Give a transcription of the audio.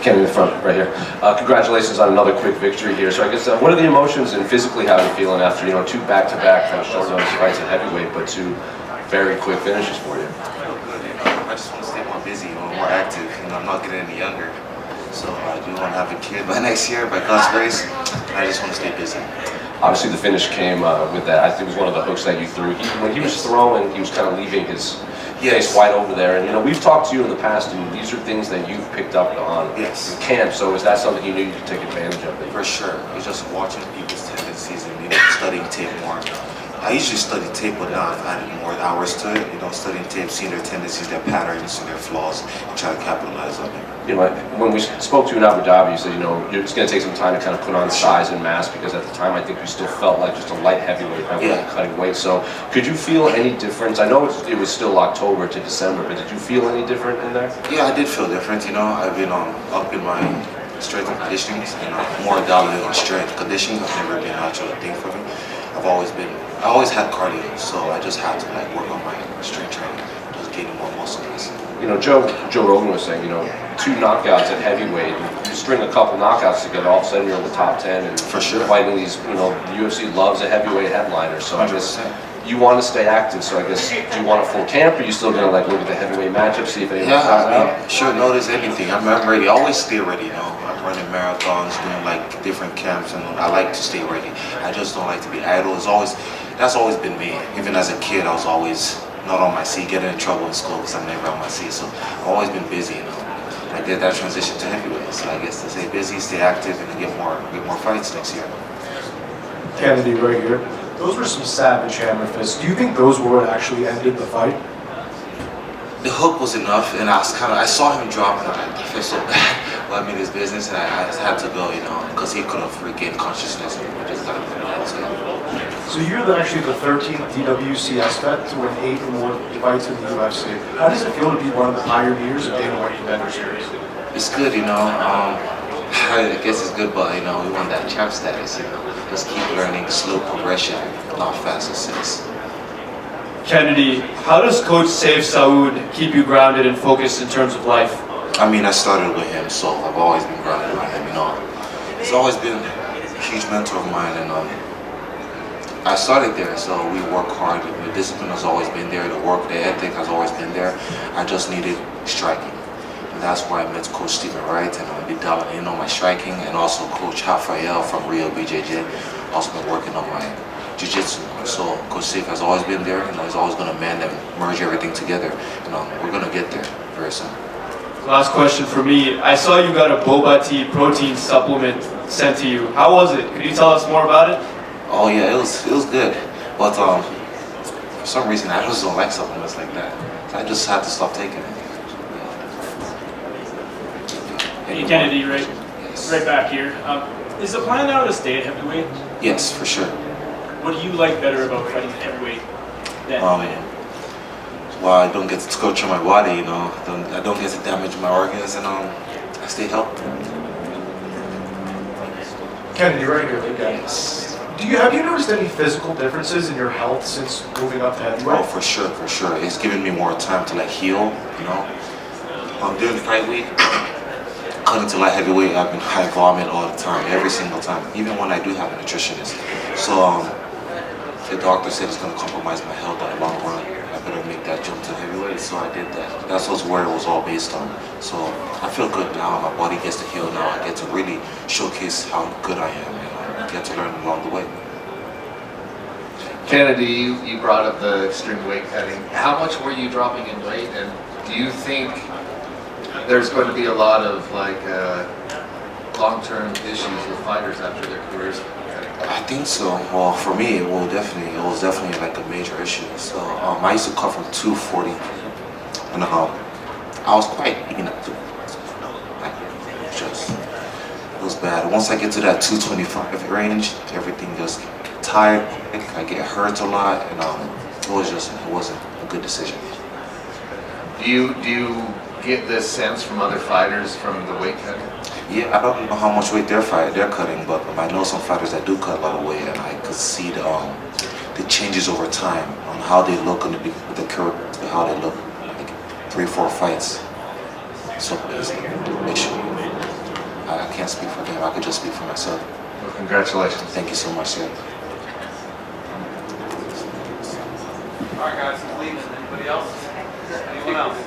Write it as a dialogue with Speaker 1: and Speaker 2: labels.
Speaker 1: Ken in the front, right here. Congratulations on another quick victory here. So I guess, what are the emotions and physically how are you feeling after, two back-to-back kind of short notice fights at heavyweight, but two very quick finishes for you?
Speaker 2: I just want to stay more busy, more active. I'm not getting any younger. So I do want to have a kid by next year, by God's grace. I just want to stay busy.
Speaker 1: Obviously, the finish came with that. I think it was one of the hooks that you threw. When he was throwing, he was kind of leaving his face wide over there. And we've talked to you in the past, and these are things that you've picked up on in camp. So is that something you knew you could take advantage of?
Speaker 2: For sure. It's just watching people's tendencies and studying tape more. I usually study tape, but now I've added more hours to it. Studying tape, seeing their tendencies, their patterns, and their flaws, and try to capitalize on it.
Speaker 1: When we spoke to you in Abu Dhabi, you said, it's going to take some time to kind of put on size and mass, because at the time I think you still felt like just a light heavyweight, cutting weight. So could you feel any difference? I know it was still October to December, but did you feel any different in there?
Speaker 2: Yeah, I did feel different. I've been up in my strength and conditioning, more dialed on strength. Conditioning has never been much of a thing for me. I always had cardio, so I just had to work on my strength training, just gaining more muscle mass.
Speaker 1: Joe Rogan was saying, 2 knockouts at heavyweight. You string a couple knockouts together, all of a sudden you're in the top 10, and
Speaker 2: for sure
Speaker 1: fighting these. The UFC loves a heavyweight headliner, so 100%. I guess you want to stay active. So I guess, do you want a full camp, or are you still gonna look at the heavyweight matchup, see if anyone comes out?
Speaker 2: Short notice, anything. I'm ready. I always stay ready. I'm running marathons, doing different camps, and I like to stay ready. I just don't like to be idle. That's always been me. Even as a kid, I was always not on my seat, getting in trouble in school because I'm never on my seat. So I've always been busy. I did that transition to heavyweight. So I guess to stay busy, stay active, and get more fights next year.
Speaker 3: Kennedy, right here. Those were some savage hammer fists. Do you think those were what actually ended the fight?
Speaker 2: The hook was enough, and I saw him drop, and I felt so bad. Well, I'm in his business, and I had to go, because he couldn't regain consciousness, and we just got to put that.
Speaker 3: So you're actually the 13th DWCS vet to win 8 or more fights in the UFC. How does it feel to be one of the pioneers of Dana White Contender Series?
Speaker 2: It's good, I guess it's good, but we want that champ status. Just keep learning, slow progression, not fast success.
Speaker 4: Kennedy, how does Coach Saif Saud keep you grounded and focused in terms of life?
Speaker 2: I started with him, so I've always been grounded by him. He's always been a huge mentor of mine, and I started there, so we work hard. The discipline has always been there. The ethic has always been there. I just needed striking. And that's where I met Coach Stephen Wright, and I've been dialing in on my striking, and also Coach Rafael from Rio BJJ, also been working on my jiu-jitsu. So Coach Saif has always been there, he's always going to mend and merge everything together. We're going to get there very soon.
Speaker 4: Last question for me. I saw you got a boba tea protein supplement sent to you. How was it? Could you tell us more about it?
Speaker 2: Oh yeah, it was good. But for some reason I just don't like supplements like that. So I just had to stop taking it.
Speaker 5: Hey Kennedy, right
Speaker 2: Yes.
Speaker 5: right back here. Is the plan now to stay at heavyweight?
Speaker 2: Yes, for sure.
Speaker 5: What do you like better about fighting at heavyweight than
Speaker 2: Well, I don't get to scorch on my body, I don't get to damage my organs, and I stay healthy.
Speaker 3: Kennedy, right here. Again.
Speaker 2: Yes.
Speaker 3: Have you noticed any physical differences in your health since moving up to heavyweight?
Speaker 2: Oh, for sure. It's given me more time to heal, During the fight week, cutting to light heavyweight, I've been high vomit all the time, every single time, even when I do have a nutritionist. So the doctor said it's going to compromise my health in the long run. I better make that jump to heavyweight, so I did that. That's where it was all based on. So I feel good now. My body gets to heal now. I get to really showcase how good I am, and I get to learn along the way.
Speaker 6: Kennedy, you brought up the extreme weight cutting. How much were you dropping in weight, and do you think there's going to be a lot of long-term issues with fighters after their careers?
Speaker 2: I think so. Well, for me, it was definitely a major issue. So I used to cut from 240, and I was quite eating at 240. It was bad. Once I get to that 225 range, everything just gets tired. I get hurt a lot, and it wasn't a good decision.
Speaker 6: Do you get this sense from other fighters from the weight cutting?
Speaker 2: Yeah, I don't know how much weight they're cutting, but I know some fighters that do cut a lot of weight, and I could see the changes over time on how they look on the curve, how they look 3-4 fights. So it's an issue. I could just speak for myself.
Speaker 6: Well, congratulations.
Speaker 2: Thank you so much, sir.
Speaker 7: All right, guys, I'm leaving. Anybody else? Anyone else?